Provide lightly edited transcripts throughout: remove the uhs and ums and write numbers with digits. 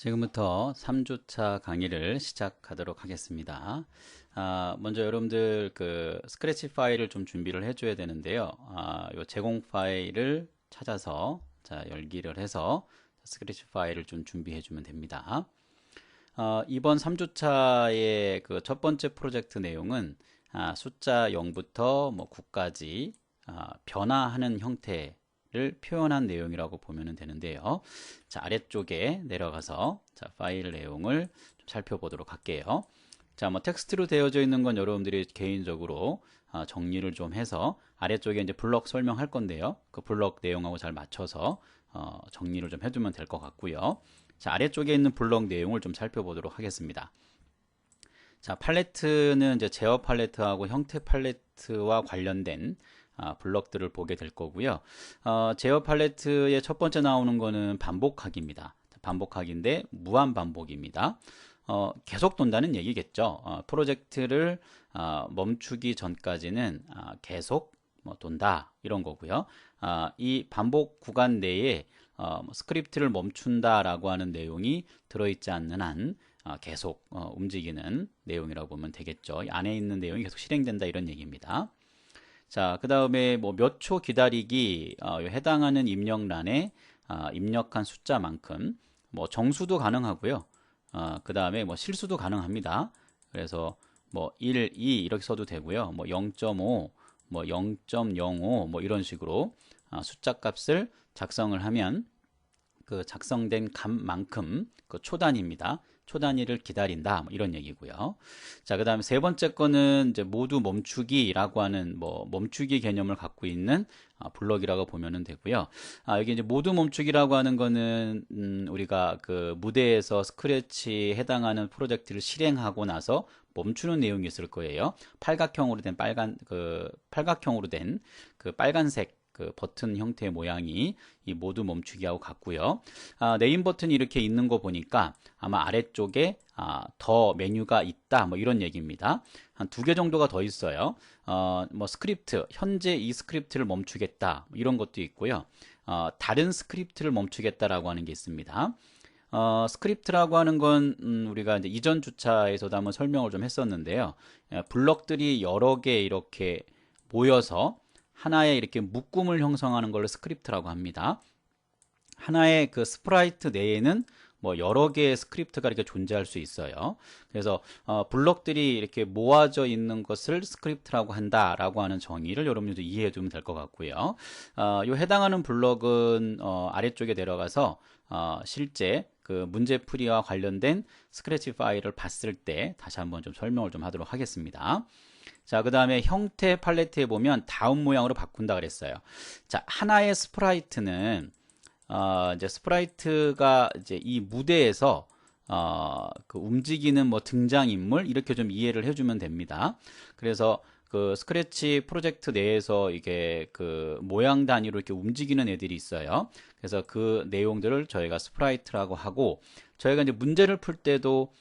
지금부터 3주차 강의를 시작하도록 하겠습니다. 먼저 여러분들 그 스크래치 파일을 좀 준비를 해줘야 되는데요. 요 제공 파일을 찾아서 열기를 해서 스크래치 파일을 좀 준비해 주면 됩니다. 이번 3주차의 그 첫 번째 프로젝트 내용은 숫자 0부터 뭐 9까지 변화하는 형태를 표현한 내용이라고 보면 되는데요. 자, 아래쪽에 내려가서 파일 내용을 좀 살펴보도록 할게요. 자, 뭐 텍스트로 되어져 있는 건 여러분들이 개인적으로 정리를 좀 해서 아래쪽에 이제 블럭 설명할 건데요. 그 블럭 내용하고 잘 맞춰서 정리를 좀 해두면 될 것 같고요. 자, 아래쪽에 있는 블럭 내용을 좀 살펴보도록 하겠습니다. 자, 팔레트는 이제 제어 팔레트하고 형태 팔레트와 관련된 블럭들을 보게 될 거고요. 제어 팔레트의 첫 번째 나오는 거는 반복하기입니다. 반복하기인데 무한 반복입니다. 계속 돈다는 얘기겠죠. 프로젝트를 멈추기 전까지는 계속 뭐 돈다 이런 거고요. 이 반복 구간 내에 스크립트를 멈춘다라고 하는 내용이 들어있지 않는 한 계속 움직이는 내용이라고 보면 되겠죠. 이 안에 있는 내용이 계속 실행된다 이런 얘기입니다. 자, 그 다음에 뭐 몇 초 기다리기 해당하는 입력란에 입력한 숫자만큼 뭐 정수도 가능하고요. 그 다음에 뭐 실수도 가능합니다. 그래서 뭐 1, 2 이렇게 써도 되고요. 뭐 0.5, 뭐 0.05 뭐 이런 식으로 숫자 값을 작성을 하면 그 작성된 값만큼 그 초단위입니다. 초단위를 기다린다 뭐 이런 얘기고요. 자, 그 다음에 세 번째 거는 이제 모두 멈추기라고 하는 뭐 멈추기 개념을 갖고 있는 블럭이라고 보면 되고요. 여기 이제 모두 멈추기라고 하는 거는 우리가 그 무대에서 스크래치에 해당하는 프로젝트를 실행하고 나서 멈추는 내용이 있을 거예요. 팔각형으로 된 팔각형으로 된 그 빨간색 그 버튼 형태의 모양이 이 모두 멈추기하고 같고요. 네임 버튼이 이렇게 있는 거 보니까 아마 아래쪽에 더 메뉴가 있다 뭐 이런 얘기입니다. 한 두 개 정도가 더 있어요. 뭐 스크립트, 현재 이 스크립트를 멈추겠다 이런 것도 있고요. 다른 스크립트를 멈추겠다라고 하는 게 있습니다. 스크립트라고 하는 건 우리가 이제 이전 주차에서도 한번 설명을 좀 했었는데요. 블럭들이 여러 개 이렇게 모여서 하나의 이렇게 묶음을 형성하는 걸 스크립트라고 합니다. 하나의 그 스프라이트 내에는 뭐 여러 개의 스크립트가 이렇게 존재할 수 있어요. 그래서 블럭들이 이렇게 모아져 있는 것을 스크립트라고 한다라고 하는 정의를 여러분들도 이해해 두면 될 것 같고요. 요 해당하는 블럭은 아래쪽에 내려가서 실제 그 문제풀이와 관련된 스크래치 파일을 봤을 때 다시 한번 좀 설명을 좀 하도록 하겠습니다. 자, 그 다음에 형태 팔레트에 보면 다음 모양으로 바꾼다 그랬어요. 자, 하나의 스프라이트는 이제 스프라이트가 이제 이 무대에서 그 움직이는 뭐 등장인물 이렇게 좀 이해를 해주면 됩니다. 그래서 그 스크래치 프로젝트 내에서 이게 그 모양 단위로 이렇게 움직이는 애들이 있어요. 그래서 그 내용들을 저희가 스프라이트라고 하고, 저희가 이제 문제를 풀 때도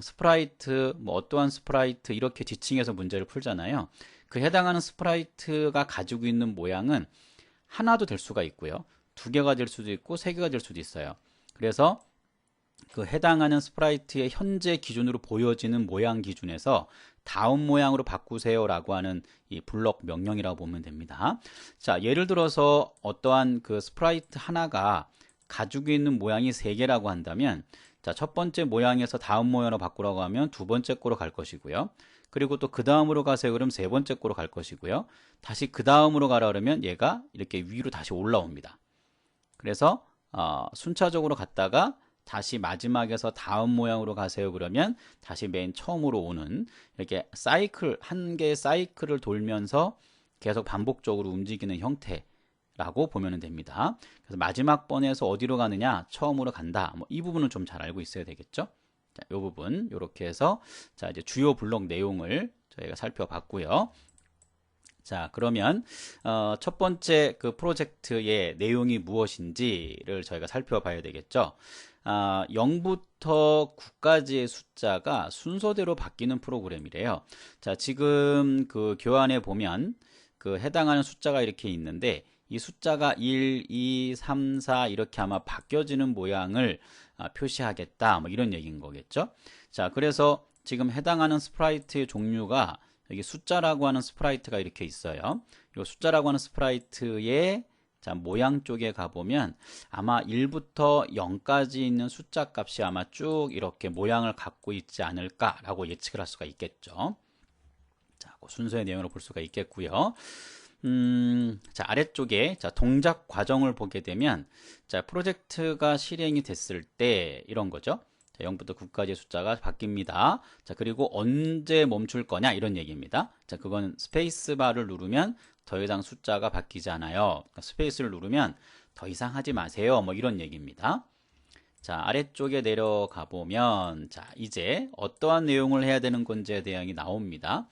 스프라이트, 뭐 어떠한 스프라이트 이렇게 지칭해서 문제를 풀잖아요. 그 해당하는 스프라이트가 가지고 있는 모양은 하나도 될 수가 있고요. 두 개가 될 수도 있고 세 개가 될 수도 있어요. 그래서 그 해당하는 스프라이트의 현재 기준으로 보여지는 모양 기준에서 다음 모양으로 바꾸세요 라고 하는 이 블럭 명령이라고 보면 됩니다. 자, 예를 들어서 어떠한 그 스프라이트 하나가 가지고 있는 모양이 세 개라고 한다면, 자, 첫 번째 모양에서 다음 모양으로 바꾸라고 하면 두 번째 거로 갈 것이고요. 그리고 또 그 다음으로 가세요 그러면 세 번째 거로 갈 것이고요. 다시 그 다음으로 가라 그러면 얘가 이렇게 위로 다시 올라옵니다. 그래서 순차적으로 갔다가 다시 마지막에서 다음 모양으로 가세요 그러면 다시 맨 처음으로 오는, 이렇게 사이클, 한 개의 사이클을 돌면서 계속 반복적으로 움직이는 형태라고 보면 됩니다. 그래서 마지막 번에서 어디로 가느냐, 처음으로 간다. 뭐 이 부분은 좀 잘 알고 있어야 되겠죠. 자, 이 부분 이렇게 해서 자, 이제 주요 블록 내용을 저희가 살펴봤고요. 자, 그러면 첫 번째 그 프로젝트의 내용이 무엇인지를 저희가 살펴봐야 되겠죠. 0부터 9까지의 숫자가 순서대로 바뀌는 프로그램이래요. 자, 지금 그 교환에 보면 그 해당하는 숫자가 이렇게 있는데, 이 숫자가 1, 2, 3, 4 이렇게 아마 바뀌어지는 모양을 표시하겠다 뭐 이런 얘기인 거겠죠. 자, 그래서 지금 해당하는 스프라이트의 종류가 여기 숫자라고 하는 스프라이트가 이렇게 있어요. 이 숫자라고 하는 스프라이트의 자, 모양 쪽에 가보면 아마 1부터 0까지 있는 숫자 값이 아마 쭉 이렇게 모양을 갖고 있지 않을까라고 예측을 할 수가 있겠죠. 자, 그 순서의 내용으로 볼 수가 있겠고요. 자, 아래쪽에 자, 동작 과정을 보게 되면 자, 프로젝트가 실행이 됐을 때 이런 거죠. 자, 0부터 9까지의 숫자가 바뀝니다. 자, 그리고 언제 멈출 거냐 이런 얘기입니다. 자, 그건 스페이스 바를 누르면 더 이상 숫자가 바뀌지 않아요. 그러니까 스페이스를 누르면 더 이상 하지 마세요. 뭐 이런 얘기입니다. 자, 아래쪽에 내려가 보면 자, 이제 어떠한 내용을 해야 되는 건지에 대한 게 나옵니다.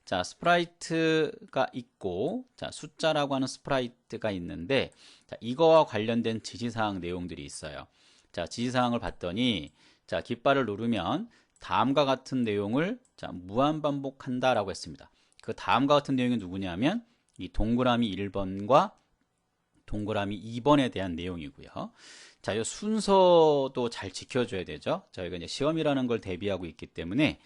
자, 스프라이트가 있고 자, 숫자라고 하는 스프라이트가 있는데 자, 이거와 관련된 지시사항 내용들이 있어요. 자, 지시사항을 봤더니 자, 깃발을 누르면 다음과 같은 내용을 자, 무한 반복한다 라고 했습니다. 그 다음과 같은 내용이 누구냐면 이 동그라미 1번과 동그라미 2번에 대한 내용이고요. 자, 이 순서도 잘 지켜줘야 되죠. 저희가 이제 시험이라는 걸 대비하고 있기 때문에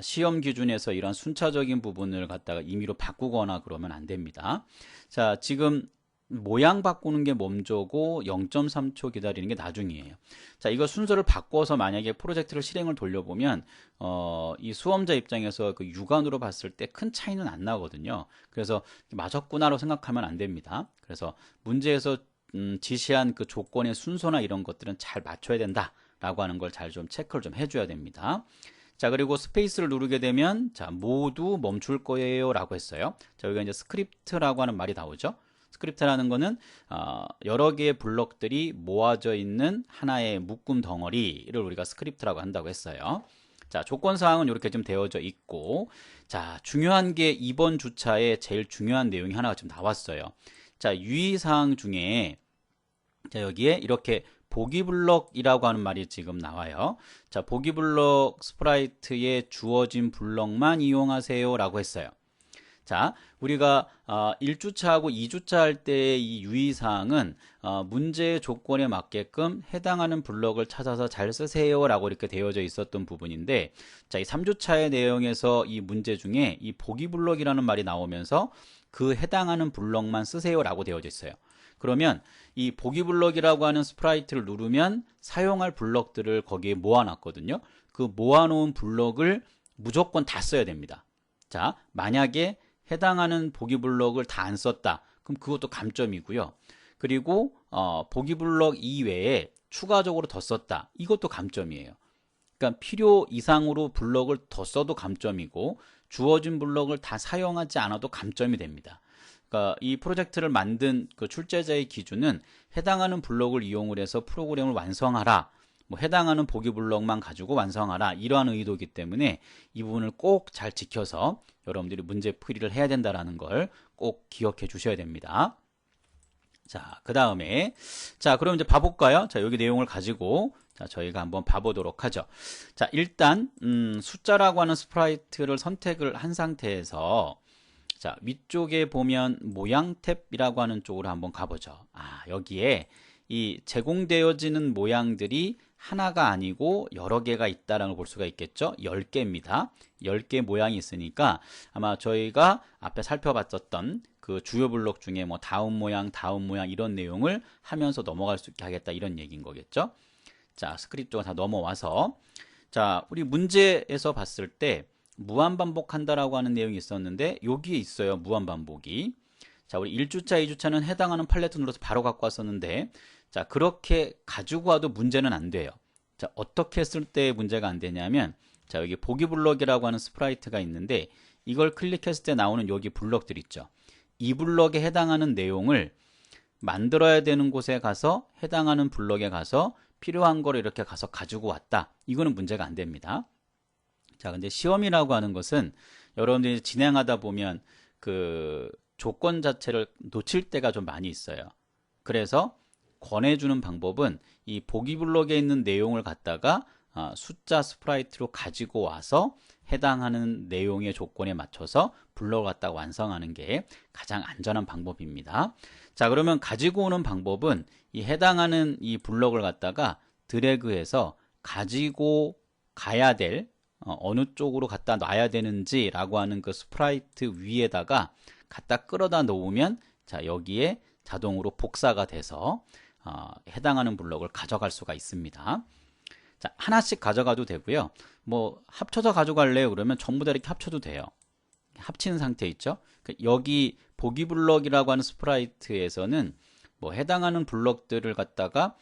시험 기준에서 이런 순차적인 부분을 갖다가 임의로 바꾸거나 그러면 안 됩니다. 자, 지금 모양 바꾸는 게 먼저고 0.3초 기다리는 게 나중이에요. 자, 이거 순서를 바꿔서 만약에 프로젝트를 실행을 돌려보면 이 수험자 입장에서 그 육안으로 봤을 때 큰 차이는 안 나거든요. 그래서 맞았구나로 생각하면 안 됩니다. 그래서 문제에서 지시한 그 조건의 순서나 이런 것들은 잘 맞춰야 된다라고 하는 걸 잘 좀 체크를 좀 해줘야 됩니다. 자, 그리고 스페이스를 누르게 되면 자, 모두 멈출 거예요 라고 했어요. 자, 여기가 이제 스크립트라고 하는 말이 나오죠. 스크립트라는 거는 여러 개의 블럭들이 모아져 있는 하나의 묶음 덩어리를 우리가 스크립트라고 한다고 했어요. 자, 조건사항은 이렇게 좀 되어져 있고 자, 중요한 게 이번 주차에 제일 중요한 내용이 하나가 좀 나왔어요. 자, 유의사항 중에 자, 여기에 이렇게 보기블럭이라고 하는 말이 지금 나와요. 자, 보기블럭 스프라이트에 주어진 블럭만 이용하세요 라고 했어요. 자, 우리가 1주차하고 2주차 할 때 이 유의사항은 문제의 조건에 맞게끔 해당하는 블럭을 찾아서 잘 쓰세요 라고 이렇게 되어져 있었던 부분인데 자, 이 3주차의 내용에서 이 문제 중에 이 보기블럭이라는 말이 나오면서 그 해당하는 블럭만 쓰세요 라고 되어져 있어요. 그러면 이 보기블럭이라고 하는 스프라이트를 누르면 사용할 블럭들을 거기에 모아놨거든요. 그 모아놓은 블럭을 무조건 다 써야 됩니다. 자, 만약에 해당하는 보기블럭을 다 안 썼다. 그럼 그것도 감점이고요. 그리고 보기블럭 이외에 추가적으로 더 썼다. 이것도 감점이에요. 그러니까 필요 이상으로 블럭을 더 써도 감점이고 주어진 블럭을 다 사용하지 않아도 감점이 됩니다. 그러니까 이 프로젝트를 만든 그 출제자의 기준은 해당하는 블럭을 이용을 해서 프로그램을 완성하라. 뭐 해당하는 보기 블럭만 가지고 완성하라 이러한 의도이기 때문에 이 부분을 꼭 잘 지켜서 여러분들이 문제 풀이를 해야 된다는 걸 꼭 기억해 주셔야 됩니다. 자, 그 다음에 자, 그럼 이제 봐볼까요? 자, 여기 내용을 가지고 자, 저희가 한번 봐보도록 하죠. 자, 일단 숫자라고 하는 스프라이트를 선택을 한 상태에서 자, 위쪽에 보면 모양 탭이라고 하는 쪽으로 한번 가보죠. 여기에 이 제공되어지는 모양들이 하나가 아니고 여러 개가 있다는 걸 볼 수가 있겠죠. 10개입니다. 10개 모양이 있으니까 아마 저희가 앞에 살펴봤었던 그 주요 블록 중에 뭐 다음 모양 이런 내용을 하면서 넘어갈 수 있게 하겠다 이런 얘기인 거겠죠. 자, 스크립트가 다 넘어와서 자, 우리 문제에서 봤을 때 무한 반복한다라고 하는 내용이 있었는데 여기에 있어요. 무한 반복이. 자, 우리 1주차, 2주차는 해당하는 팔레트 눌러서 바로 갖고 왔었는데 자, 그렇게 가지고 와도 문제는 안 돼요. 자, 어떻게 했을 때 문제가 안 되냐면 자, 여기 보기 블럭이라고 하는 스프라이트가 있는데 이걸 클릭했을 때 나오는 여기 블럭들 있죠. 이 블럭에 해당하는 내용을 만들어야 되는 곳에 가서 해당하는 블럭에 가서 필요한 거를 이렇게 가서 가지고 왔다. 이거는 문제가 안 됩니다. 자, 근데 시험이라고 하는 것은 여러분들이 진행하다 보면 그 조건 자체를 놓칠 때가 좀 많이 있어요. 그래서 권해주는 방법은 이 보기 블럭에 있는 내용을 갖다가 숫자 스프라이트로 가지고 와서 해당하는 내용의 조건에 맞춰서 블럭을 갖다가 완성하는 게 가장 안전한 방법입니다. 자, 그러면 가지고 오는 방법은 이 해당하는 이 블럭을 갖다가 드래그해서 가지고 가야 될 어느 쪽으로 갖다 놔야 되는지 라고 하는 그 스프라이트 위에다가 갖다 끌어다 놓으면 자, 여기에 자동으로 복사가 돼서 해당하는 블록을 가져갈 수가 있습니다. 자, 하나씩 가져가도 되고요. 뭐 합쳐서 가져갈래요? 그러면 전부 다 이렇게 합쳐도 돼요. 합친 상태 있죠? 여기 보기 블럭이라고 하는 스프라이트에서는 뭐 해당하는 블럭들을 갖다가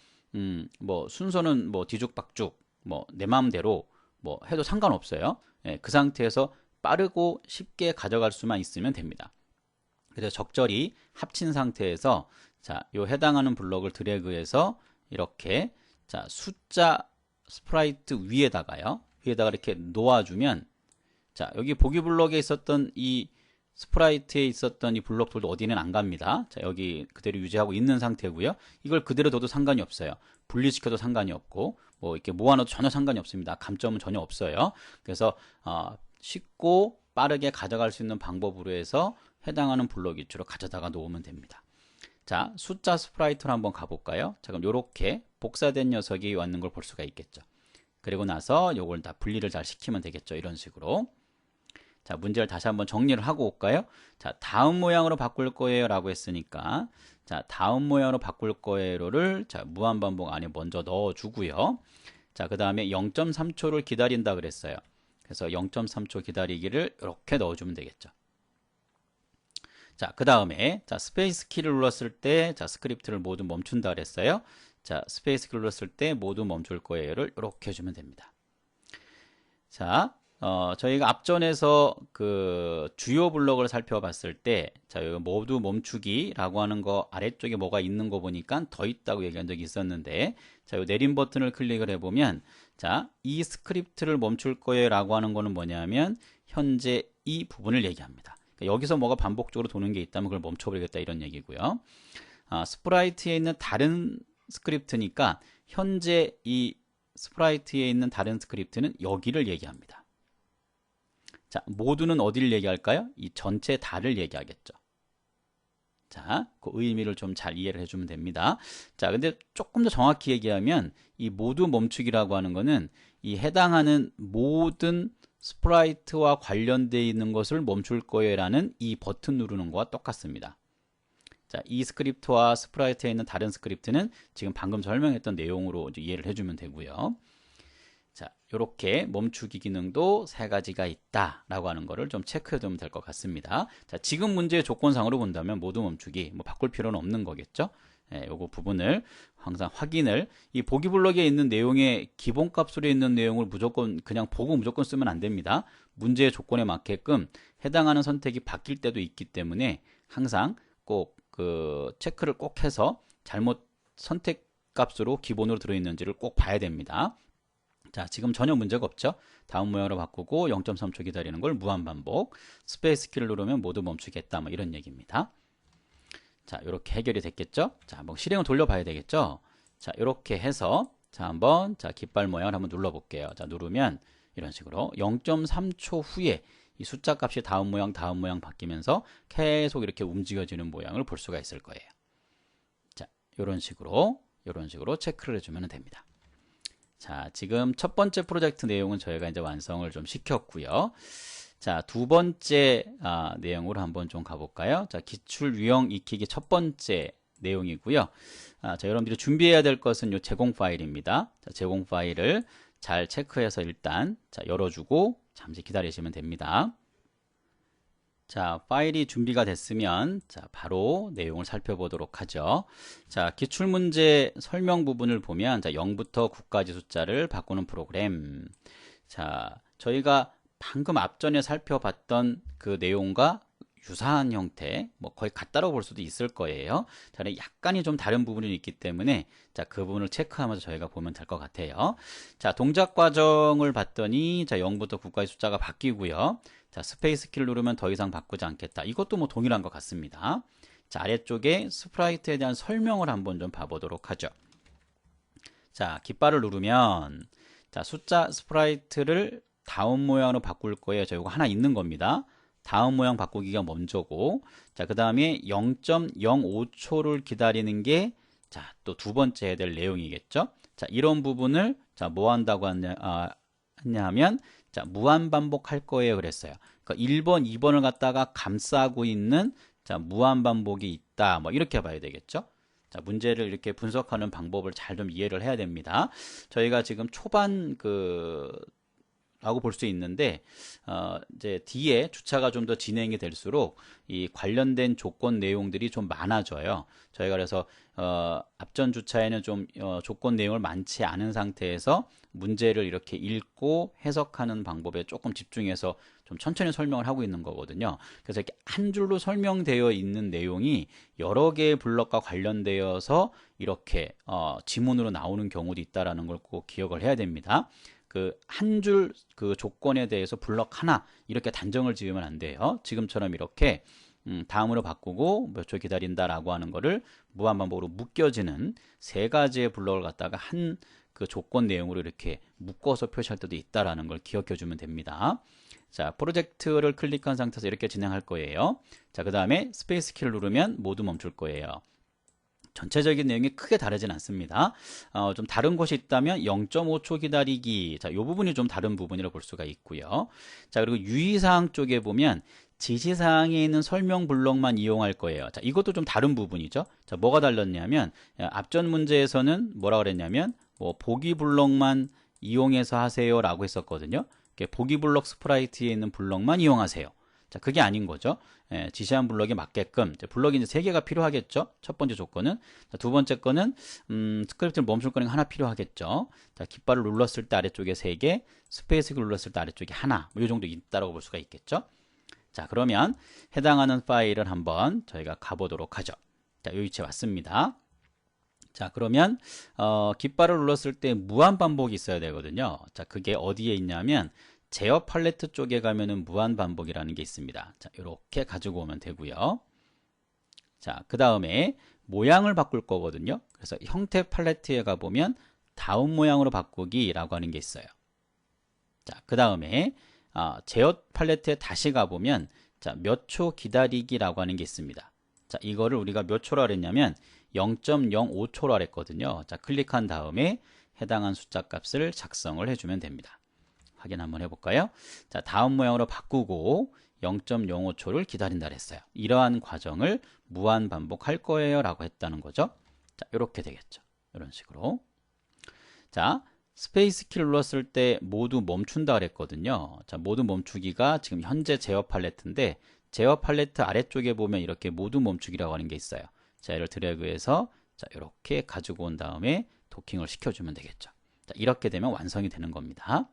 뭐 순서는 뭐 뒤죽박죽 뭐 내 마음대로 뭐 해도 상관없어요. 예, 그 상태에서 빠르고 쉽게 가져갈 수만 있으면 됩니다. 그래서 적절히 합친 상태에서 자, 요 해당하는 블럭을 드래그해서 이렇게 자, 숫자 스프라이트 위에다가요. 위에다가 이렇게 놓아주면 자, 여기 보기 블럭에 있었던 이 스프라이트에 있었던 이 블록들도 어디는 안 갑니다. 자, 여기 그대로 유지하고 있는 상태고요. 이걸 그대로 둬도 상관이 없어요. 분리시켜도 상관이 없고 뭐 이렇게 모아놔도 전혀 상관이 없습니다. 감점은 전혀 없어요. 그래서 쉽고 빠르게 가져갈 수 있는 방법으로 해서 해당하는 블록 위주로 가져다가 놓으면 됩니다. 자, 숫자 스프라이트로 한번 가볼까요? 자, 그럼 이렇게 복사된 녀석이 왔는 걸 볼 수가 있겠죠. 그리고 나서 요걸 다 분리를 잘 시키면 되겠죠. 이런 식으로. 자, 문제를 다시 한번 정리를 하고 올까요? 자, 다음 모양으로 바꿀 거예요 라고 했으니까 자, 다음 모양으로 바꿀 거예요를 자, 무한반복 안에 먼저 넣어 주고요. 자, 그 다음에 0.3초를 기다린다 그랬어요. 그래서 0.3초 기다리기를 이렇게 넣어주면 되겠죠. 자, 그 다음에 자, 스페이스 키를 눌렀을 때 자, 스크립트를 모두 멈춘다 그랬어요. 자, 스페이스 키를 눌렀을 때 모두 멈출 거예요를 이렇게 해주면 됩니다. 자, 저희가 앞전에서 그 주요 블록을 살펴봤을 때, 자, 여기 모두 멈추기라고 하는 거 아래쪽에 뭐가 있는 거 보니까 더 있다고 얘기한 적이 있었는데, 자, 요 내림 버튼을 클릭을 해보면, 자, 이 스크립트를 멈출 거예요 라고 하는 거는 뭐냐면, 현재 이 부분을 얘기합니다. 그러니까 여기서 뭐가 반복적으로 도는 게 있다면 그걸 멈춰버리겠다 이런 얘기고요. 스프라이트에 있는 다른 스크립트니까, 현재 이 스프라이트에 있는 다른 스크립트는 여기를 얘기합니다. 자, 모두는 어디를 얘기할까요? 이 전체 다를 얘기하겠죠. 자, 그 의미를 좀 잘 이해를 해주면 됩니다. 자, 근데 조금 더 정확히 얘기하면 이 모두 멈추기라고 하는 거는 이 해당하는 모든 스프라이트와 관련되어 있는 것을 멈출 거예요 라는 이 버튼 누르는 거와 똑같습니다. 자, 이 스크립트와 스프라이트에 있는 다른 스크립트는 지금 방금 설명했던 내용으로 이해를 해주면 되고요. 자, 이렇게 멈추기 기능도 세 가지가 있다라고 하는 거를 좀 체크해 두면 될 것 같습니다. 자, 지금 문제의 조건상으로 본다면 모두 멈추기 뭐 바꿀 필요는 없는 거겠죠. 예, 요거 부분을 항상 확인을 이 보기 블록에 있는 내용의 기본값으로 있는 내용을 무조건 그냥 보고 무조건 쓰면 안 됩니다. 문제의 조건에 맞게끔 해당하는 선택이 바뀔 때도 있기 때문에 항상 꼭 그 체크를 꼭 해서 잘못 선택 값으로 기본으로 들어있는지를 꼭 봐야 됩니다. 자, 지금 전혀 문제가 없죠. 다음 모양으로 바꾸고 0.3초 기다리는 걸 무한반복, 스페이스 키를 누르면 모두 멈추겠다 뭐 이런 얘기입니다. 자, 이렇게 해결이 됐겠죠. 자, 한번 실행을 돌려봐야 되겠죠. 자, 이렇게 해서 자, 한번 자, 깃발 모양을 한번 눌러볼게요. 자, 누르면 이런 식으로 0.3초 후에 이 숫자 값이 다음 모양 바뀌면서 계속 이렇게 움직여지는 모양을 볼 수가 있을 거예요. 자, 이런 식으로 체크를 해주면 됩니다. 자, 지금 첫 번째 프로젝트 내용은 저희가 이제 완성을 좀 시켰고요. 자, 두 번째 내용으로 한번 좀 가볼까요? 자, 기출 유형 익히기 첫 번째 내용이고요. 자, 여러분들이 준비해야 될 것은 이 제공 파일입니다. 자, 제공 파일을 잘 체크해서 일단 자, 열어주고 잠시 기다리시면 됩니다. 자, 파일이 준비가 됐으면 자, 바로 내용을 살펴보도록 하죠. 자, 기출문제 설명 부분을 보면 자, 0부터 9까지 숫자를 바꾸는 프로그램. 자, 저희가 방금 앞전에 살펴봤던 그 내용과 유사한 형태, 뭐 거의 같다고 볼 수도 있을 거예요. 자, 약간이 좀 다른 부분이 있기 때문에 자, 그 부분을 체크하면서 저희가 보면 될 것 같아요. 자, 동작 과정을 봤더니 자, 0부터 9까지 숫자가 바뀌고요. 자, 스페이스 키를 누르면 더 이상 바꾸지 않겠다. 이것도 뭐 동일한 것 같습니다. 자, 아래쪽에 스프라이트에 대한 설명을 한번 좀 봐보도록 하죠. 자, 깃발을 누르면 자, 숫자 스프라이트를 다음 모양으로 바꿀 거예요. 자, 이거 하나 있는 겁니다. 다음 모양 바꾸기가 먼저고, 자, 그 다음에 0.05초를 기다리는 게 자, 또 두 번째 해야 될 내용이겠죠. 자, 이런 부분을 자, 뭐 한다고 했냐 하면 자, 무한 반복할 거예요 그랬어요. 그러니까 1번, 2번을 갖다가 감싸고 있는 자, 무한 반복이 있다. 뭐 이렇게 봐야 되겠죠. 자, 문제를 이렇게 분석하는 방법을 잘 좀 이해를 해야 됩니다. 저희가 지금 초반 라고 볼 수 있는데 이제 뒤에 주차가 좀 더 진행이 될수록 이 관련된 조건 내용들이 좀 많아져요. 저희가 그래서 앞전 주차에는 좀 조건 내용을 많지 않은 상태에서 문제를 이렇게 읽고 해석하는 방법에 조금 집중해서 좀 천천히 설명을 하고 있는 거거든요. 그래서 이렇게 한 줄로 설명되어 있는 내용이 여러 개의 블럭과 관련되어서 이렇게 지문으로 나오는 경우도 있다라는 걸 꼭 기억을 해야 됩니다. 그 한 줄 그 조건에 대해서 블럭 하나 이렇게 단정을 지으면 안 돼요. 지금처럼 이렇게 다음으로 바꾸고 몇 초 기다린다라고 하는 거를 무한반복으로 묶여지는 세 가지의 블럭을 갖다가 한 그 조건 내용으로 이렇게 묶어서 표시할 때도 있다라는 걸 기억해 주면 됩니다. 자, 프로젝트를 클릭한 상태에서 이렇게 진행할 거예요. 자, 그 다음에 스페이스 키를 누르면 모두 멈출 거예요. 전체적인 내용이 크게 다르진 않습니다. 좀 다른 곳이 있다면 0.5초 기다리기. 자, 이 부분이 좀 다른 부분이라고 볼 수가 있고요. 자, 그리고 유의사항 쪽에 보면 지시사항에 있는 설명 블록만 이용할 거예요. 자, 이것도 좀 다른 부분이죠. 자, 뭐가 달랐냐면 앞전 문제에서는 뭐라 그랬냐면 뭐 보기 블록만 이용해서 하세요 라고 했었거든요. 보기 블록 스프라이트에 있는 블록만 이용하세요. 자, 그게 아닌 거죠. 지시한 블럭에 맞게끔 블럭이 이제 3개가 필요하겠죠. 첫 번째 조건은. 자, 두 번째 거는 스크립트를 멈출 거니까 하나 필요하겠죠. 자, 깃발을 눌렀을 때 아래쪽에 3개, 스페이스를 눌렀을 때 아래쪽에 하나, 뭐 이 정도 있다라고 볼 수가 있겠죠. 자, 그러면 해당하는 파일을 한번 저희가 가보도록 하죠. 자, 이 위치에 왔습니다. 자, 그러면 깃발을 눌렀을 때 무한 반복이 있어야 되거든요. 자, 그게 어디에 있냐면 제어 팔레트 쪽에 가면은 무한 반복이라는 게 있습니다. 자, 이렇게 가지고 오면 되고요. 자, 그 다음에 모양을 바꿀 거거든요. 그래서 형태 팔레트에 가보면 다음 모양으로 바꾸기라고 하는 게 있어요. 자, 그 다음에 제어 팔레트에 다시 가보면 자, 몇 초 기다리기라고 하는 게 있습니다. 자, 이거를 우리가 몇 초라 그랬냐면 0.05초라 그랬거든요. 자, 클릭한 다음에 해당한 숫자 값을 작성을 해주면 됩니다. 확인 한번 해볼까요? 자, 다음 모양으로 바꾸고 0.05초를 기다린다 그랬어요. 이러한 과정을 무한 반복할 거예요 라고 했다는 거죠. 자, 이렇게 되겠죠. 이런 식으로. 자, 스페이스 키를 눌렀을 때 모두 멈춘다 그랬거든요. 자, 모두 멈추기가 지금 현재 제어 팔레트인데 제어 팔레트 아래쪽에 보면 이렇게 모두 멈추기라고 하는 게 있어요. 자, 이를 드래그해서 자, 이렇게 가지고 온 다음에 도킹을 시켜주면 되겠죠. 자, 이렇게 되면 완성이 되는 겁니다.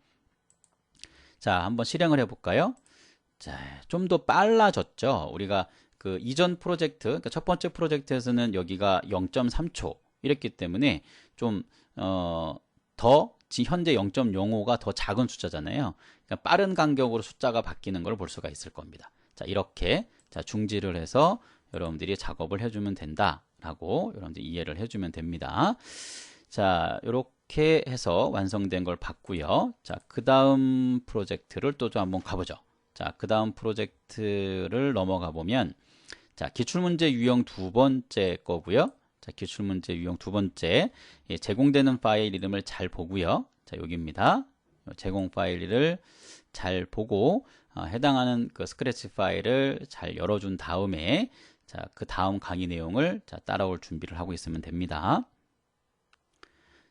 자, 한번 실행을 해볼까요? 자, 좀 더 빨라졌죠. 우리가 그 이전 프로젝트, 그러니까 첫 번째 프로젝트에서는 여기가 0.3초 이랬기 때문에 좀 현재 0.05가 더 작은 숫자잖아요. 그러니까 빠른 간격으로 숫자가 바뀌는 걸 볼 수가 있을 겁니다. 자, 이렇게 자, 중지를 해서 여러분들이 작업을 해주면 된다라고 여러분들이 이해를 해주면 됩니다. 자, 이렇게 해서 완성된 걸 봤고요. 자, 그 다음 프로젝트를 또 좀 한번 가보죠. 자, 그 다음 프로젝트를 넘어가 보면 자, 기출문제 유형 두 번째 거고요. 자, 기출문제 유형 두 번째 제공되는 파일 이름을 잘 보고요. 자, 여기입니다. 제공 파일을 잘 보고 해당하는 그 스크래치 파일을 잘 열어준 다음에 자, 그 다음 강의 내용을 자, 따라올 준비를 하고 있으면 됩니다.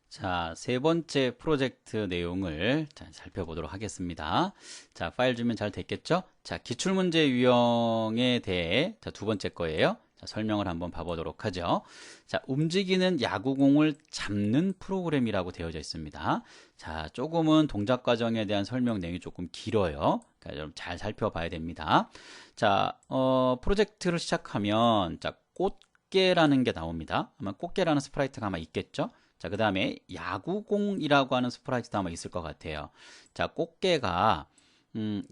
자, 세 번째 프로젝트 내용을 자, 살펴보도록 하겠습니다. 자, 파일 주면 잘 됐겠죠? 자, 기출문제 유형에 대해 자, 두 번째 거예요. 자, 설명을 한번 봐보도록 하죠. 자, 움직이는 야구공을 잡는 프로그램이라고 되어져 있습니다. 자, 조금은 동작 과정에 대한 설명 내용이 조금 길어요. 그러니까 좀 잘 살펴봐야 됩니다. 자, 프로젝트를 시작하면 자, 꽃게라는 게 나옵니다. 아마 꽃게라는 스프라이트가 아마 있겠죠? 자, 그 다음에 야구공이라고 하는 스프라이트도 아마 있을 것 같아요. 자, 꽃게가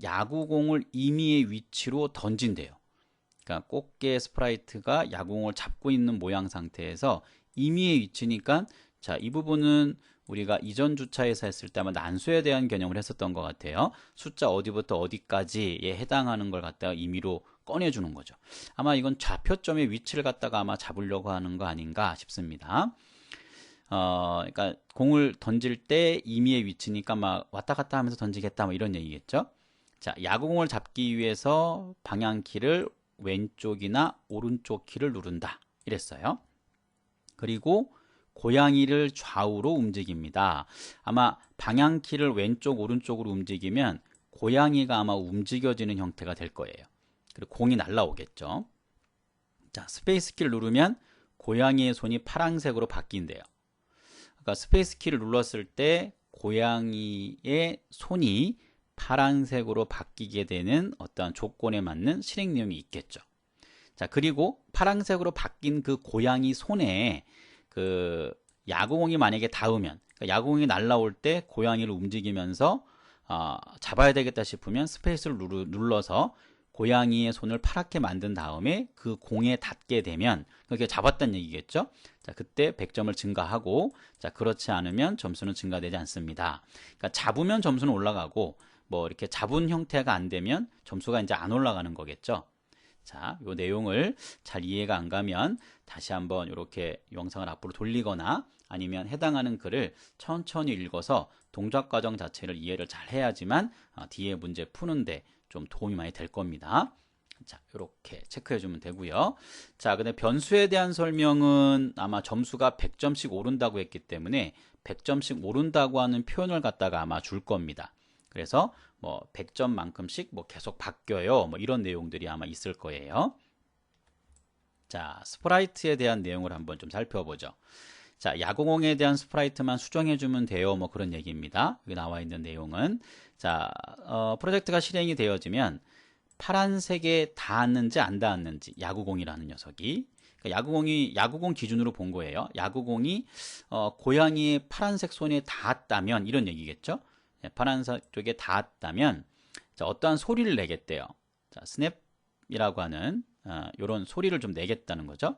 야구공을 임의의 위치로 던진대요. 그러니까 꽃게 스프라이트가 야구공을 잡고 있는 모양 상태에서 임의의 위치니까 자, 이 부분은 우리가 이전 주차에서 했을 때 아마 난수에 대한 개념을 했었던 것 같아요. 숫자 어디부터 어디까지에 해당하는 걸 갖다가 임의로 꺼내주는 거죠. 아마 이건 좌표점의 위치를 갖다가 아마 잡으려고 하는 거 아닌가 싶습니다. 그러니까 공을 던질 때 임의의 위치니까 막 왔다 갔다 하면서 던지겠다 뭐 이런 얘기겠죠. 자, 야구공을 잡기 위해서 방향키를 왼쪽이나 오른쪽 키를 누른다 이랬어요. 그리고 고양이를 좌우로 움직입니다. 아마 방향키를 왼쪽 오른쪽으로 움직이면 고양이가 아마 움직여지는 형태가 될 거예요. 그리고 공이 날아오겠죠. 자, 스페이스 키를 누르면 고양이의 손이 파란색으로 바뀐대요. 그러니까 스페이스 키를 눌렀을 때 고양이의 손이 파란색으로 바뀌게 되는 어떠한 조건에 맞는 실행 내용이 있겠죠. 자, 그리고 파란색으로 바뀐 그 고양이 손에 그 야구공이 만약에 닿으면, 그러니까 야구공이 날아올 때 고양이를 움직이면서 잡아야 되겠다 싶으면 스페이스를 눌러서 고양이의 손을 파랗게 만든 다음에 그 공에 닿게 되면 그게 잡았다는 얘기겠죠. 자, 그때 100점을 증가하고, 자, 그렇지 않으면 점수는 증가되지 않습니다. 그러니까 잡으면 점수는 올라가고 뭐 이렇게 잡은 형태가 안 되면 점수가 이제 안 올라가는 거겠죠. 자, 요 내용을 잘 이해가 안 가면 다시 한번 이렇게 영상을 앞으로 돌리거나 아니면 해당하는 글을 천천히 읽어서 동작 과정 자체를 이해를 잘 해야지만 뒤에 문제 푸는데 좀 도움이 많이 될 겁니다. 자, 이렇게 체크해 주면 되고요. 자, 근데 변수에 대한 설명은 아마 점수가 100점씩 오른다고 했기 때문에 100점씩 오른다고 하는 표현을 갖다가 아마 줄 겁니다. 그래서 뭐 100점만큼씩 뭐 계속 바뀌어요. 뭐 이런 내용들이 아마 있을 거예요. 자, 스프라이트에 대한 내용을 한번 좀 살펴보죠. 자, 야구공에 대한 스프라이트만 수정해 주면 돼요. 뭐 그런 얘기입니다. 여기 나와 있는 내용은, 자, 프로젝트가 실행이 되어지면 파란색에 닿았는지 안 닿았는지, 야구공이라는 녀석이, 그러니까 야구공 기준으로 본 거예요. 야구공이 고양이의 파란색 손에 닿았다면 이런 얘기겠죠. 파란색 쪽에 닿았다면, 자, 어떠한 소리를 내겠대요. 자, 스냅이라고 하는 이런 소리를 좀 내겠다는 거죠.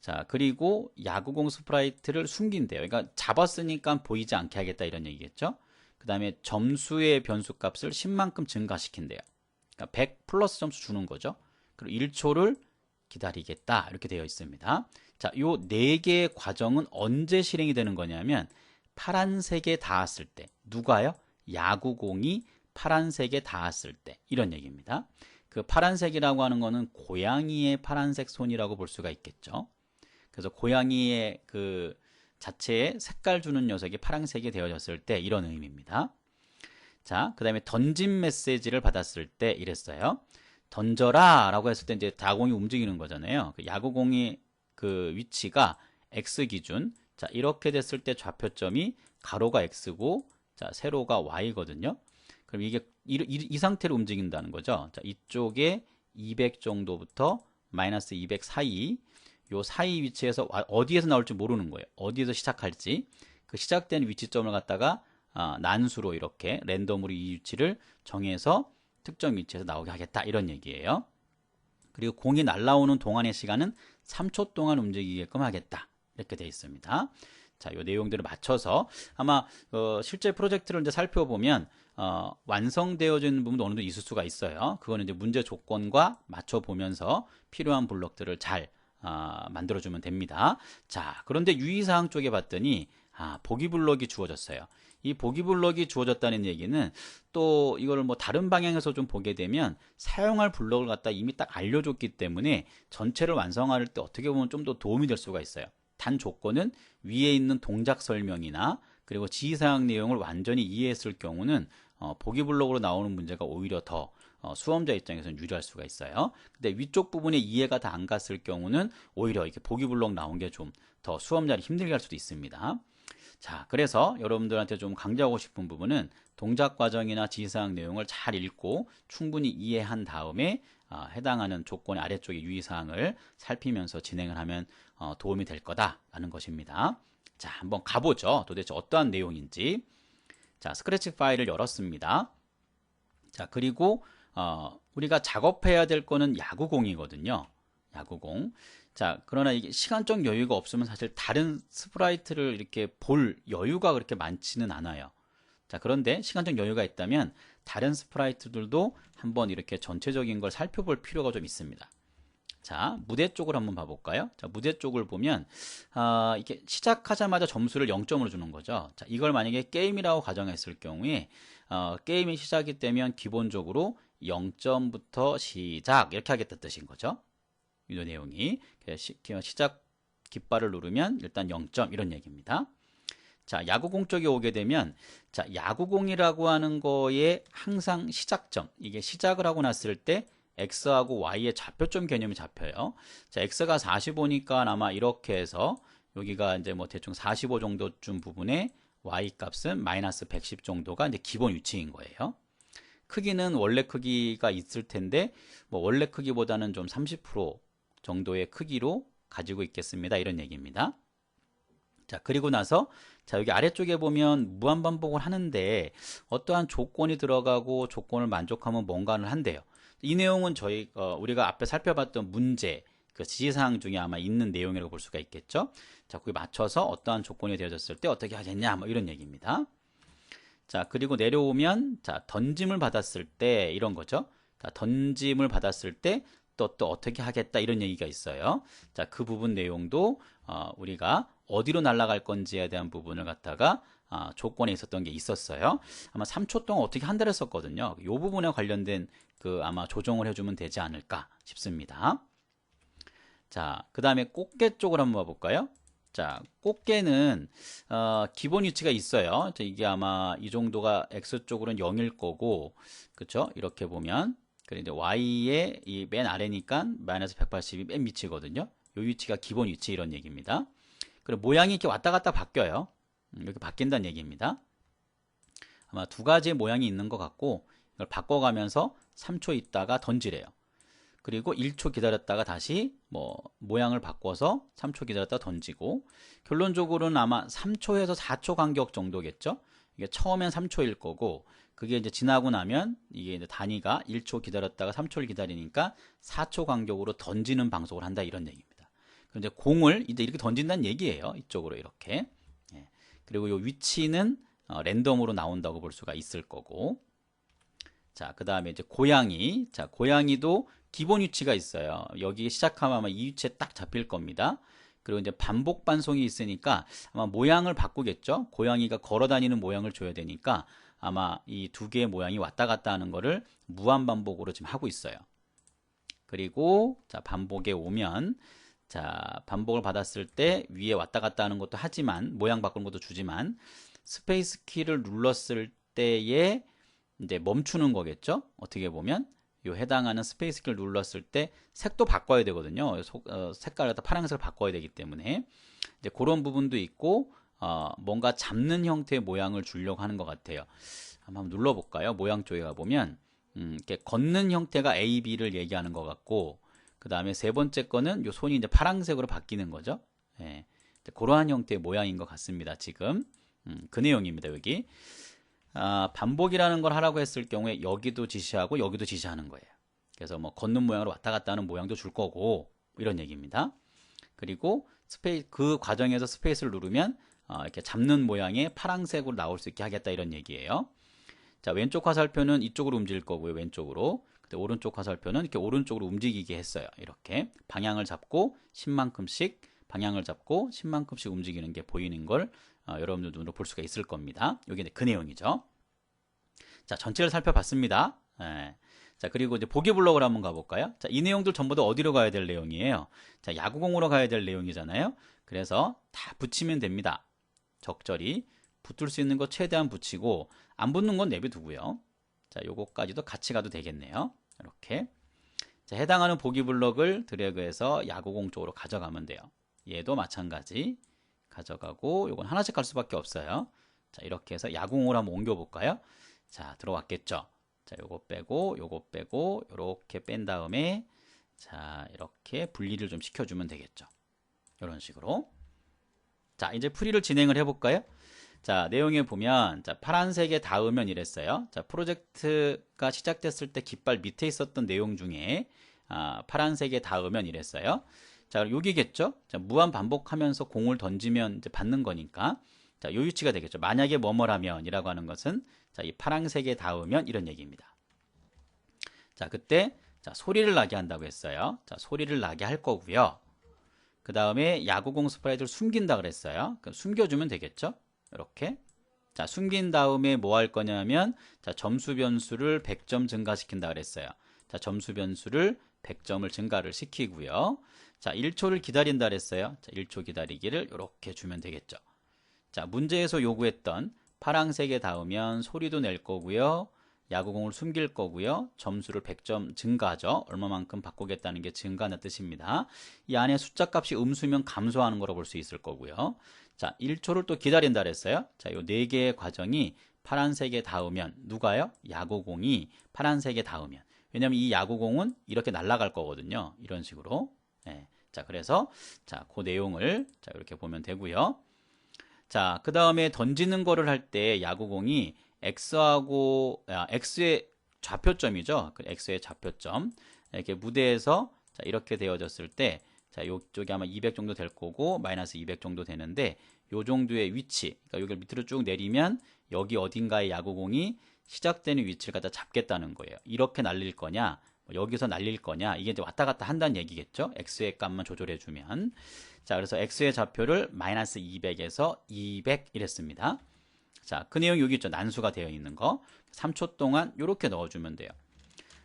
자, 그리고 야구공 스프라이트를 숨긴대요. 그러니까 잡았으니까 보이지 않게 하겠다 이런 얘기겠죠. 그 다음에 점수의 변수값을 10만큼 증가시킨대요. 그러니까 100 플러스 점수 주는 거죠. 그리고 1초를 기다리겠다 이렇게 되어 있습니다. 자, 요 4개의 과정은 언제 실행이 되는 거냐면 파란색에 닿았을 때. 누가요? 야구공이 파란색에 닿았을 때 이런 얘기입니다. 그 파란색이라고 하는 거는 고양이의 파란색 손이라고 볼 수가 있겠죠. 그래서 고양이의 그 자체에 색깔 주는 녀석이 파란색이 되어졌을 때 이런 의미입니다. 자, 그 다음에 던진 메시지를 받았을 때 이랬어요. 던져라 라고 했을 때 이제 야구공이 움직이는 거잖아요. 그 야구공이 그 위치가 X 기준, 자, 이렇게 됐을 때 좌표점이 가로가 X고, 자, 세로가 Y거든요. 그럼 이게 이 상태로 움직인다는 거죠. 자, 이쪽에 200 정도부터 마이너스 200 사이, 요 사이 위치에서 어디에서 나올지 모르는 거예요. 어디에서 시작할지. 그 시작된 위치점을 갖다가 난수로 이렇게 랜덤으로 이 위치를 정해서 특정 위치에서 나오게 하겠다 이런 얘기예요. 그리고 공이 날아오는 동안의 시간은 3초 동안 움직이게끔 하겠다 이렇게 되어 있습니다. 자, 이 내용들을 맞춰서 아마 실제 프로젝트를 이제 살펴보면 완성되어진 부분도 어느 정도 있을 수가 있어요. 그거는 이제 문제 조건과 맞춰 보면서 필요한 블록들을 잘 만들어주면 됩니다. 자, 그런데 유의사항 쪽에 봤더니 보기 블록이 주어졌어요. 이 보기 블록이 주어졌다는 얘기는 또 이거를 뭐 다른 방향에서 좀 보게 되면 사용할 블록을 갖다 이미 딱 알려줬기 때문에 전체를 완성할 때 어떻게 보면 좀 더 도움이 될 수가 있어요. 단 조건은 위에 있는 동작 설명이나 그리고 지시사항 내용을 완전히 이해했을 경우는 보기 블록으로 나오는 문제가 오히려 더 수험자 입장에서는 유리할 수가 있어요. 근데 위쪽 부분에 이해가 다 안 갔을 경우는 오히려 이렇게 보기 블록 나온 게 좀 더 수험자를 힘들게 할 수도 있습니다. 자, 그래서 여러분들한테 좀 강조하고 싶은 부분은 동작 과정이나 지시사항 내용을 잘 읽고 충분히 이해한 다음에 해당하는 조건의 아래쪽의 유의사항을 살피면서 진행을 하면 도움이 될 거다라는 것입니다. 자, 한번 가보죠. 도대체 어떠한 내용인지. 자, 스크래치 파일을 열었습니다. 자, 그리고 우리가 작업해야 될 거는 야구공이거든요. 야구공. 자, 그러나 이게 시간적 여유가 없으면 사실 다른 스프라이트를 이렇게 볼 여유가 그렇게 많지는 않아요. 자, 그런데 시간적 여유가 있다면 다른 스프라이트들도 한번 이렇게 전체적인 걸 살펴볼 필요가 좀 있습니다. 자, 무대 쪽을 한번 봐볼까요? 자, 무대 쪽을 보면 이렇게 시작하자마자 점수를 0점으로 주는 거죠. 자, 이걸 만약에 게임이라고 가정했을 경우에 게임이 시작이 되면 기본적으로 0점부터 시작 이렇게 하겠다는 뜻인 거죠. 이 내용이 시작 깃발을 누르면 일단 0점 이런 얘기입니다. 자, 야구공 쪽에 오게 되면 자, 야구공이라고 하는 거에 항상 시작점, 이게 시작을 하고 났을 때 X하고 Y의 좌표점 개념이 잡혀요. 자, X가 45니까 아마 이렇게 해서 여기가 이제 뭐 대충 45 정도쯤 부분에 Y 값은 마이너스 110 정도가 이제 기본 위치인 거예요. 크기는 원래 크기가 있을 텐데 뭐 원래 크기보다는 좀 30% 정도의 크기로 가지고 있겠습니다. 이런 얘기입니다. 자, 그리고 나서 자, 여기 아래쪽에 보면 무한반복을 하는데 어떠한 조건이 들어가고 조건을 만족하면 뭔가를 한대요. 이 내용은 우리가 앞에 살펴봤던 문제, 그 지시사항 중에 아마 있는 내용이라고 볼 수가 있겠죠. 자, 거기에 맞춰서 어떠한 조건이 되어졌을 때 어떻게 하겠냐, 뭐 이런 얘기입니다. 자, 그리고 내려오면 자, 던짐을 받았을 때 이런 거죠. 자, 던짐을 받았을 때 또 어떻게 하겠다 이런 얘기가 있어요. 자, 그 부분 내용도 우리가 어디로 날아갈 건지에 대한 부분을 갖다가 조건에 있었던 게 있었어요. 아마 3초 동안 어떻게 한다고 했었거든요. 이 부분에 관련된 아마 조정을 해주면 되지 않을까 싶습니다. 자, 그 다음에 꽃게 쪽으로 한번 봐볼까요? 자, 꽃게는 기본 위치가 있어요. 자, 이게 아마 이 정도가 X 쪽으로는 0일 거고, 그쵸? 이렇게 보면 그리고 이제 Y의 이 맨 아래니까 마이너스 180이 맨 밑이거든요. 이 위치가 기본 위치 이런 얘기입니다. 그리고 모양이 이렇게 왔다 갔다 바뀌어요. 이렇게 바뀐다는 얘기입니다. 아마 두 가지의 모양이 있는 것 같고 이걸 바꿔가면서 3초 있다가 던지래요. 그리고 1초 기다렸다가 다시 모양을 바꿔서 3초 기다렸다가 던지고 결론적으로는 아마 3초에서 4초 간격 정도겠죠. 이게 처음엔 3초일 거고 그게 이제 지나고 나면 이게 이제 단위가 1초 기다렸다가 3초를 기다리니까 4초 간격으로 던지는 방송을 한다 이런 얘기입니다. 그런데 공을 이제 이렇게 던진다는 얘기예요. 이쪽으로 이렇게. 예. 그리고 이 위치는 랜덤으로 나온다고 볼 수가 있을 거고. 자, 그 다음에 이제 고양이. 자, 고양이도 기본 위치가 있어요. 여기 시작하면 아마 이 위치에 딱 잡힐 겁니다. 그리고 이제 반복 반송이 있으니까 아마 모양을 바꾸겠죠. 고양이가 걸어 다니는 모양을 줘야 되니까 아마 이 두 개의 모양이 왔다 갔다 하는 거를 무한 반복으로 지금 하고 있어요. 그리고 자, 반복에 오면 자, 반복을 받았을 때 위에 왔다 갔다 하는 것도 하지만 모양 바꾸는 것도 주지만 스페이스 키를 눌렀을 때에 이제 멈추는 거겠죠. 어떻게 보면 요 해당하는 스페이스 키를 눌렀을 때 색도 바꿔야 되거든요. 색깔을 갖다 파란색을 바꿔야 되기 때문에 이제 그런 부분도 있고 뭔가 잡는 형태의 모양을 주려고 하는 것 같아요. 한번 눌러볼까요? 모양 쪽에 가보면 이렇게 걷는 형태가 A, B를 얘기하는 것 같고 그 다음에 세 번째 거는 요 손이 이제 파란색으로 바뀌는 거죠. 예, 그러한 형태의 모양인 것 같습니다. 지금 그 내용입니다. 여기 반복이라는 걸 하라고 했을 경우에 여기도 지시하고 여기도 지시하는 거예요. 그래서 뭐 걷는 모양으로 왔다 갔다 하는 모양도 줄 거고 이런 얘기입니다. 그리고 그 과정에서 스페이스를 누르면 이렇게 잡는 모양의 파란색으로 나올 수 있게 하겠다 이런 얘기예요. 자, 왼쪽 화살표는 이쪽으로 움직일 거고요. 왼쪽으로. 근데 오른쪽 화살표는 이렇게 오른쪽으로 움직이게 했어요. 이렇게 방향을 잡고 10만큼씩 방향을 잡고 10만큼씩 움직이는 게 보이는 걸 여러분들 눈으로 볼 수가 있을 겁니다. 이게 그 내용이죠. 자, 전체를 살펴봤습니다. 예. 자, 그리고 이제 보기 블록을 한번 가볼까요? 자, 이 내용들 전부 다 어디로 가야 될 내용이에요? 자, 야구공으로 가야 될 내용이잖아요. 그래서 다 붙이면 됩니다. 적절히 붙을 수 있는 거 최대한 붙이고 안 붙는 건 내비두고요. 자, 요거까지도 같이 가도 되겠네요. 이렇게. 자, 해당하는 보기 블록을 드래그해서 야구공 쪽으로 가져가면 돼요. 얘도 마찬가지 가져가고 요건 하나씩 갈 수밖에 없어요. 자, 이렇게 해서 야구공으로 한번 옮겨볼까요? 자, 들어왔겠죠. 자, 요거 빼고 요렇게 뺀 다음에 자, 이렇게 분리를 좀 시켜주면 되겠죠. 이런 식으로. 자, 이제 풀이를 진행을 해볼까요? 자, 내용에 보면 자, 파란색에 닿으면 이랬어요. 자, 프로젝트가 시작됐을 때 깃발 밑에 있었던 내용 중에 파란색에 닿으면 이랬어요. 자, 여기겠죠? 자, 무한 반복하면서 공을 던지면 이제 받는 거니까. 자, 요 위치가 되겠죠. 만약에 뭐뭐라면 이라고 하는 것은 자, 이 파란색에 닿으면 이런 얘기입니다. 자, 그때 자, 소리를 나게 한다고 했어요. 자, 소리를 나게 할 거고요. 그 다음에 야구공 스프라이트를 숨긴다 그랬어요. 숨겨주면 되겠죠? 이렇게. 자, 숨긴 다음에 뭐 할 거냐면, 자, 점수 변수를 100점 증가시킨다 그랬어요. 자, 점수 변수를 100점을 증가를 시키고요. 자, 1초를 기다린다 그랬어요. 자, 1초 기다리기를 이렇게 주면 되겠죠. 자, 문제에서 요구했던 파란색에 닿으면 소리도 낼 거고요. 야구공을 숨길 거고요. 점수를 100점 증가하죠. 얼마만큼 바꾸겠다는 게 증가하는 뜻입니다. 이 안에 숫자 값이 음수면 감소하는 거로 볼 수 있을 거고요. 자, 1초를 또 기다린다 그랬어요. 자, 요 4개의 과정이 파란색에 닿으면 누가요? 야구공이 파란색에 닿으면. 왜냐면 이 야구공은 이렇게 날아갈 거거든요. 이런 식으로. 네. 자, 그래서 자, 그 내용을 자, 이렇게 보면 되고요. 자, 그 다음에 던지는 거를 할 때 야구공이 X의 좌표점이죠. 그 X의 좌표점. 이렇게 무대에서 자, 이렇게 되어졌을 때, 자, 요쪽이 아마 200 정도 될 거고, 마이너스 200 정도 되는데, 요 정도의 위치, 그러니까 여기를 밑으로 쭉 내리면, 여기 어딘가에 야구공이 시작되는 위치를 갖다 잡겠다는 거예요. 이렇게 날릴 거냐, 여기서 날릴 거냐, 이게 이제 왔다 갔다 한다는 얘기겠죠. X의 값만 조절해주면. 자, 그래서 X의 좌표를 마이너스 200에서 200 이랬습니다. 자, 그 내용이 여기 있죠. 난수가 되어 있는 거. 3초 동안 이렇게 넣어주면 돼요.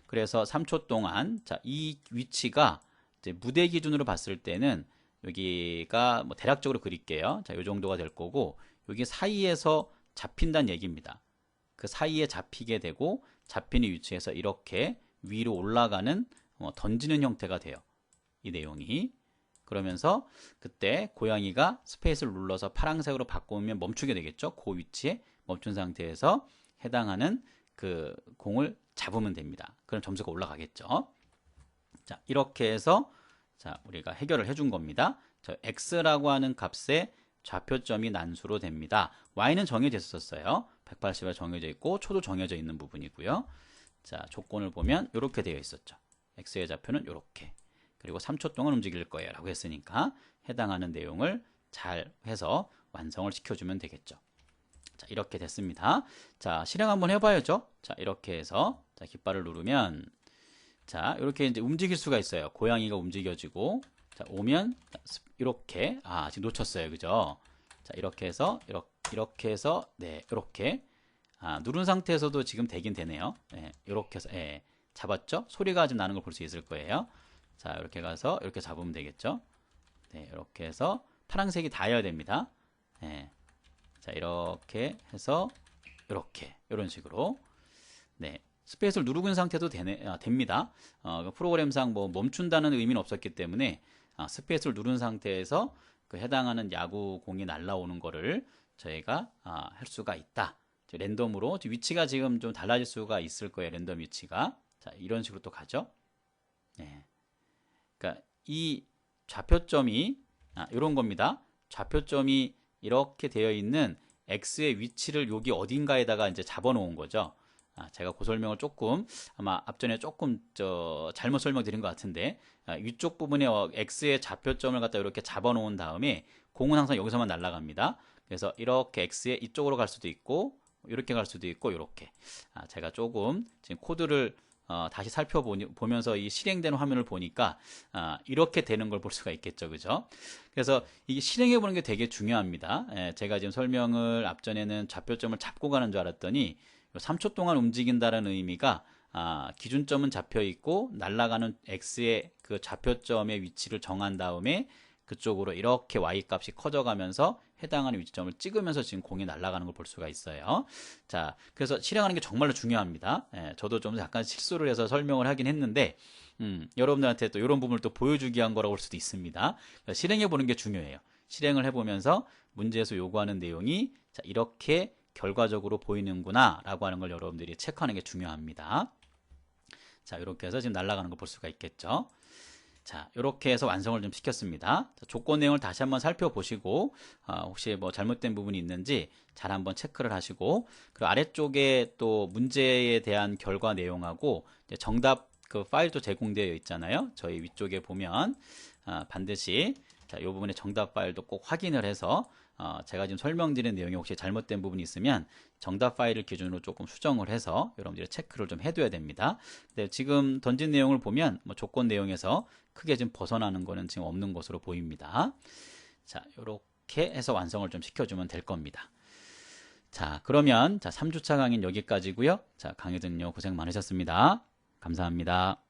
그래서 3초 동안, 자, 이 위치가 이제 무대 기준으로 봤을 때는 여기가 뭐 대략적으로 그릴게요. 자, 요 정도가 될 거고, 여기 사이에서 잡힌다는 얘기입니다. 그 사이에 잡히게 되고, 잡히는 위치에서 이렇게 위로 올라가는, 던지는 형태가 돼요. 이 내용이. 그러면서 그때 고양이가 스페이스를 눌러서 파란색으로 바꾸면 멈추게 되겠죠. 그 위치에 멈춘 상태에서 해당하는 그 공을 잡으면 됩니다. 그럼 점수가 올라가겠죠. 자, 이렇게 해서 자, 우리가 해결을 해준 겁니다. 저 x라고 하는 값의 좌표점이 난수로 됩니다. y는 정해져 있었어요. 180에 정해져 있고 초도 정해져 있는 부분이고요. 자, 조건을 보면 이렇게 되어 있었죠. x의 좌표는 이렇게. 그리고 3초 동안 움직일 거예요 라고 했으니까 해당하는 내용을 잘 해서 완성을 시켜주면 되겠죠. 자, 이렇게 됐습니다. 자, 실행 한번 해봐야죠. 자, 이렇게 해서 자, 깃발을 누르면 자, 이렇게 이제 움직일 수가 있어요. 고양이가 움직여지고 자, 오면 이렇게 지금 놓쳤어요. 그죠? 자, 이렇게 해서 이렇게 해서 네, 이렇게 누른 상태에서도 지금 되긴 되네요. 네, 이렇게 해서 잡았죠? 소리가 좀 나는 걸 볼 수 있을 거예요. 자, 이렇게 가서 이렇게 잡으면 되겠죠. 네, 이렇게 해서 파란색이 닿아야 됩니다. 네. 자, 이렇게 해서 이렇게 이런 식으로 네, 스페이스를 누르고 있는 상태도 됩니다. 프로그램상 뭐 멈춘다는 의미는 없었기 때문에 스페이스를 누른 상태에서 그 해당하는 야구 공이 날라오는 거를 저희가 할 수가 있다. 랜덤으로 위치가 지금 좀 달라질 수가 있을 거예요. 랜덤 위치가. 자, 이런 식으로 또 가죠. 네. 그러니까 이 좌표점이 이런 겁니다. 좌표점이 이렇게 되어 있는 X의 위치를 여기 어딘가에다가 이제 잡아 놓은 거죠. 제가 그 설명을 조금 아마 앞전에 조금 잘못 설명드린 것 같은데 위쪽 부분에 X의 좌표점을 갖다 이렇게 잡아 놓은 다음에 공은 항상 여기서만 날아갑니다. 그래서 이렇게 X의 이쪽으로 갈 수도 있고 이렇게 갈 수도 있고 이렇게 제가 조금 지금 코드를 다시 살펴보면서 이 실행되는 화면을 보니까 이렇게 되는 걸 볼 수가 있겠죠. 그죠? 그래서 이게 실행해 보는 게 되게 중요합니다. 제가 지금 설명을 앞전에는 좌표점을 잡고 가는 줄 알았더니 3초 동안 움직인다는 의미가 기준점은 잡혀 있고 날아가는 X의 그 좌표점의 위치를 정한 다음에 그쪽으로 이렇게 Y 값이 커져가면서 해당하는 위치점을 찍으면서 지금 공이 날아가는 걸 볼 수가 있어요. 자, 그래서 실행하는 게 정말로 중요합니다. 저도 좀 약간 실수를 해서 설명을 하긴 했는데, 여러분들한테 또 이런 부분을 또 보여주기 위한 거라고 볼 수도 있습니다. 실행해 보는 게 중요해요. 실행을 해보면서 문제에서 요구하는 내용이 자, 이렇게 결과적으로 보이는구나 라고 하는 걸 여러분들이 체크하는 게 중요합니다. 자, 이렇게 해서 지금 날아가는 걸 볼 수가 있겠죠. 자, 이렇게 해서 완성을 좀 시켰습니다. 자, 조건 내용을 다시 한번 살펴보시고 혹시 뭐 잘못된 부분이 있는지 잘 한번 체크를 하시고 그리고 아래쪽에 또 문제에 대한 결과 내용하고 정답 그 파일도 제공되어 있잖아요. 저희 위쪽에 보면 반드시 자, 이 부분의 정답 파일도 꼭 확인을 해서 제가 지금 설명드린 내용이 혹시 잘못된 부분이 있으면 정답 파일을 기준으로 조금 수정을 해서 여러분들이 체크를 좀 해둬야 됩니다. 근데 지금 던진 내용을 보면 뭐 조건 내용에서 크게 좀 벗어나는 거는 지금 없는 것으로 보입니다. 자, 이렇게 해서 완성을 좀 시켜주면 될 겁니다. 자, 그러면 자, 3주차 강의는 여기까지고요. 자, 강의 듣는 고생 많으셨습니다. 감사합니다.